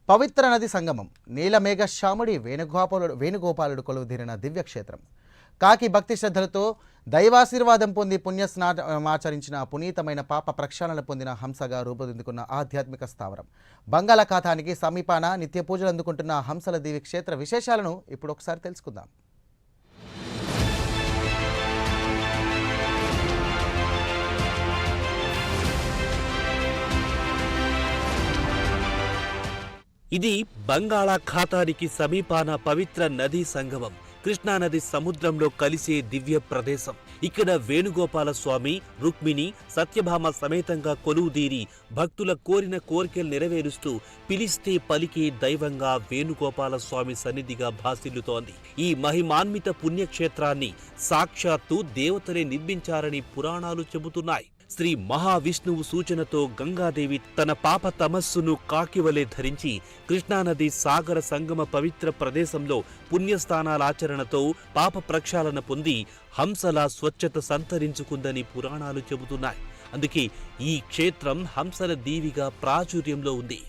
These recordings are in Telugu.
పవిత్ర నది సంగమం నీలమేఘ శ్యాముడి వేణుగోపాలుడు కొలువుదీరిన దివ్యక్షేత్రం. కాకి భక్తి శ్రద్ధలతో దైవాశీర్వాదం పొంది పుణ్యస్నానమాచరించిన పునీతమైన పాప ప్రక్షాళన పొందిన హంసగా రూపుదిద్దుకున్న ఆధ్యాత్మిక స్థావరం. బంగాళాఖాతానికి సమీపాన నిత్య పూజలు అందుకుంటున్న హంసల దేవి క్షేత్ర విశేషాలను ఇప్పుడు ఒకసారి తెలుసుకుందాం. ఇది బంగాళాఖాతానికి సమీపాన పవిత్ర నదీ సంగమం. కృష్ణానది సముద్రంలో కలిసే దివ్య ప్రదేశం. ఇక్కడ వేణుగోపాల స్వామి, రుక్మిణి, సత్యభామ సమేతంగా కొలువుదీరి భక్తుల కోరిన కోరికలు నెరవేరుస్తూ పిలిస్తే పలికే దైవంగా వేణుగోపాల స్వామి సన్నిధిగా భాసిల్లుతోంది. ఈ మహిమాన్విత పుణ్యక్షేత్రాన్ని సాక్షాత్తు దేవతలే నిర్మించారని పురాణాలు చెబుతున్నాయి. శ్రీ మహావిష్ణువు సూచనతో గంగాదేవి తన పాప తమస్సును కాకివలే ధరించి కృష్ణానది సాగర సంగమ పవిత్ర ప్రదేశంలో పుణ్యస్థానాలాచరణతో పాప ప్రక్షాళన పొంది హంసలా స్వచ్ఛత సంతరించుకుందని పురాణాలు చెబుతున్నాయి. అందుకే ఈ క్షేత్రం హంసల దీవిగా ప్రాచుర్యంలో ఉంది.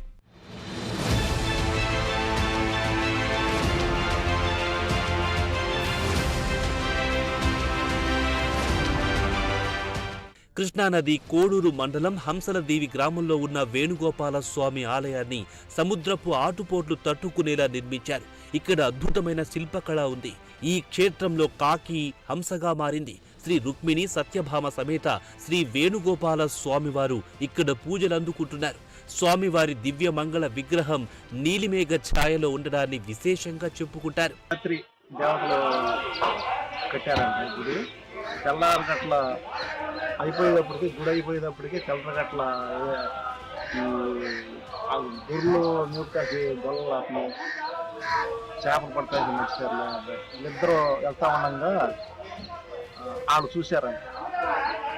కృష్ణానది కోడూరు మండలం హంసల దేవి గ్రామంలో ఉన్న వేణుగోపాల స్వామి ఆలయాన్ని సముద్రపు ఆటుపోట్లు తట్టుకునేలా నిర్మించారు. ఇక్కడ అద్భుతమైన శిల్పకళ ఉంది. ఈ క్షేత్రంలో కాకి హంసగా మారింది. శ్రీ రుక్మిణి, సత్యభామ సమేత శ్రీ వేణుగోపాల స్వామివారు ఇక్కడ పూజలు అందుకుంటున్నారు. స్వామివారి దివ్య మంగళ విగ్రహం నీలిమేఘ ఛాయలో ఉండడాన్ని విశేషంగా చెప్పుకుంటారు. తెల్లారగట్ల అయిపోయేటప్పటికి గుడి అయిపోయేటప్పటికి తెల్లరగట్ల గుర్రలు నూకాసి గొల్లలు చేపలు పడతాయి మిక్సర్లు వీళ్ళిద్దరూ వెళ్తా ఉండగా వాళ్ళు చూశారంట.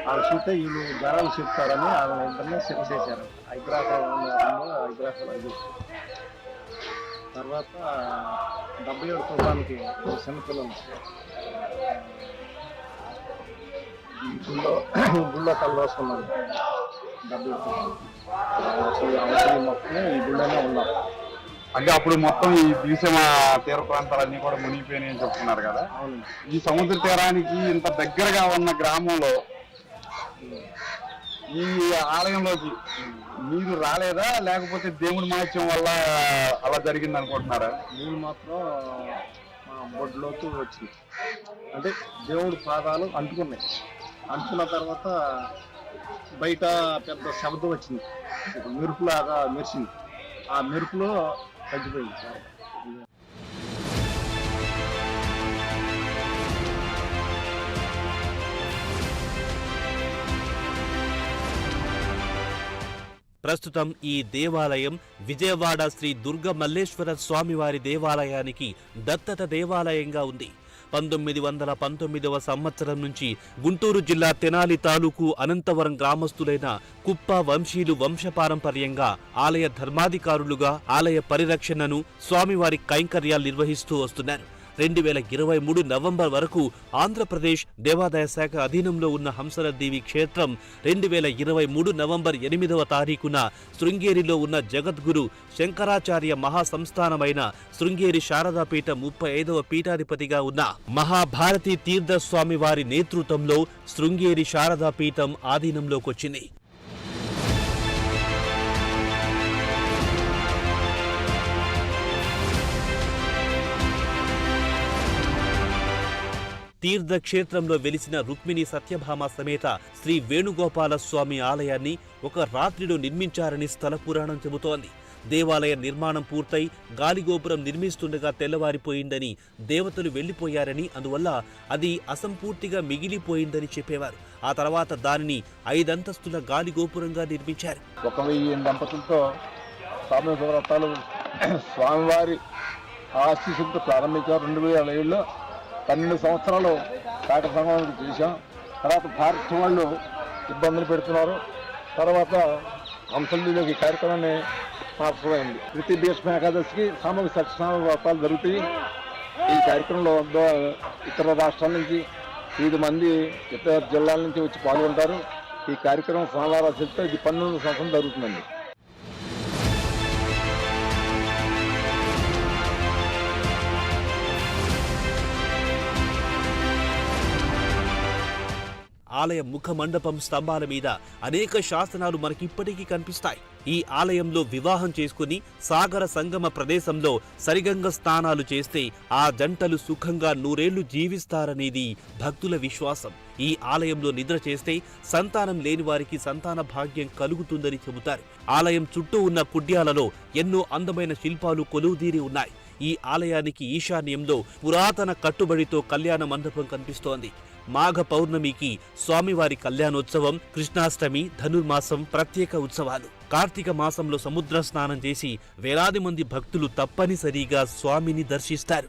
వాళ్ళు చూస్తే వీళ్ళు ధరలు చెప్తారని వాళ్ళ ఇద్దరిని శివ చేశారంట. ఐగ్రాఫాలు తర్వాత 77 తులానికి చిన్నపిల్లలు గుళ్ళో కళ్ళు వేసుకున్నాను. మొత్తం ఈ గుళ్ళోనే ఉన్నాం. అంటే అప్పుడు మొత్తం ఈ భీషమ తీర ప్రాంతాలన్నీ కూడా మునిగిపోయినాయి అని చెప్తున్నారు కదా. ఈ సముద్ర తీరానికి ఇంత దగ్గరగా ఉన్న గ్రామంలో ఈ ఆలయంలోకి నీరు రాలేదా, లేకపోతే దేవుడి మహత్యం వల్ల అలా జరిగింది అనుకుంటున్నారా? నీళ్ళు మాత్రం బొడ్లోకి వచ్చింది. అంటే దేవుడి పాదాలు అంటుకున్నాయి. అంటుకున్న తర్వాత బయట పెద్ద శబ్దం వచ్చింది, మెరుపులాగా మెరిసింది. ఆ మెరుపులో తగ్గిపోయింది. ప్రస్తుతం ఈ దేవాలయం విజయవాడ శ్రీ దుర్గ మల్లేశ్వర స్వామివారి దేవాలయానికి దత్తత దేవాలయంగా ఉంది. 1919వ సంవత్సరం నుంచి గుంటూరు జిల్లా తెనాలి తాలూకు అనంతవరం గ్రామస్తులైన కుప్ప వంశీయులు వంశపారంపర్యంగా ఆలయ ధర్మాధికారులుగా ఆలయ పరిరక్షణను, స్వామివారి కైంకర్యాలు నిర్వహిస్తూ వస్తున్నారు. 2023 నవంబర్ వరకు ఆంధ్రప్రదేశ్ దేవాదాయ శాఖ అధీనంలో ఉన్న హంసల దేవి క్షేత్రం 2023 నవంబర్ 8వ తారీఖున శృంగేరిలో ఉన్న జగద్గురు శంకరాచార్య మహాసంస్థానమైన శృంగేరి శారదాపీఠ 35వ పీఠాధిపతిగా ఉన్న మహాభారతి తీర్థస్వామి వారి నేతృత్వంలో శృంగేరి శారదాపీఠం ఆధీనంలోకొచ్చింది. తీర్థక్షేత్రంలో వెలిసిన రుక్మిణి, సత్యభామ సమేత శ్రీ వేణుగోపాల స్వామి ఆలయాన్ని ఒక రాత్రిలో నిర్మించారని స్థల పురాణం చెబుతోంది. దేవాలయ నిర్మాణం పూర్తయి గాలిగోపురం నిర్మిస్తుండగా తెల్లవారిపోయిందని, దేవతలు వెళ్లిపోయారని, అందువల్ల అది అసంపూర్తిగా మిగిలిపోయిందని చెప్పేవారు. ఆ తర్వాత దానిని 5 అంతస్తుల గాలిగోపురంగా నిర్మించారు. 1000 దంపతులతో స్వామివారి ఆశీస్సులతో ప్రారంభించారు. 2007లో 12 సంవత్సరాలు కాట సంగమం చేశాం. తర్వాత భారత వాళ్ళు ఇబ్బందులు పెడుతున్నారు. తర్వాత హంసల్లోకి కార్యక్రమాన్ని మార్చమైంది. ప్రతి భీష్మ ఏకాదశికి సామూహిక సత్యనారాయణ వ్రతాలు జరుగుతాయి. ఈ కార్యక్రమంలో ఇతర రాష్ట్రాల నుంచి 5 మంది ఇతర జిల్లాల నుంచి వచ్చి పాల్గొంటారు. ఈ కార్యక్రమం సోమవారం ఇది 12వ సంవత్సరం జరుగుతుందండి. ఆలయ ముఖ మండపం స్తంభాల మీద అనేక శాసనాలు మనకిప్పటికీ కనిపిస్తాయి. ఈ ఆలయంలో వివాహం చేసుకుని సాగర సంగమ ప్రదేశంలో సరిగంగ స్నానాలు చేస్తే ఆ జంటలు సుఖంగా 100 ఏళ్లు జీవిస్తారనేది భక్తుల విశ్వాసం. ఈ ఆలయంలో నిద్ర చేస్తే సంతానం లేని వారికి సంతాన భాగ్యం కలుగుతుందని చెబుతారు. ఆలయం చుట్టూ ఉన్న కుడ్యాలలో ఎన్నో అందమైన శిల్పాలు కొలువుదీరి ఉన్నాయి. ఈ ఆలయానికి ఈశాన్యంలో పురాతన కట్టుబడితో కళ్యాణ మండపం కనిపిస్తోంది. మాఘ పౌర్ణమికి స్వామివారి కళ్యాణోత్సవం, కృష్ణాష్టమి, ధనుర్మాసం ప్రత్యేక ఉత్సవాలు. కార్తీక మాసంలో సముద్ర స్నానం చేసి వేలాది మంది భక్తులు తప్పనిసరిగా స్వామిని దర్శిస్తారు.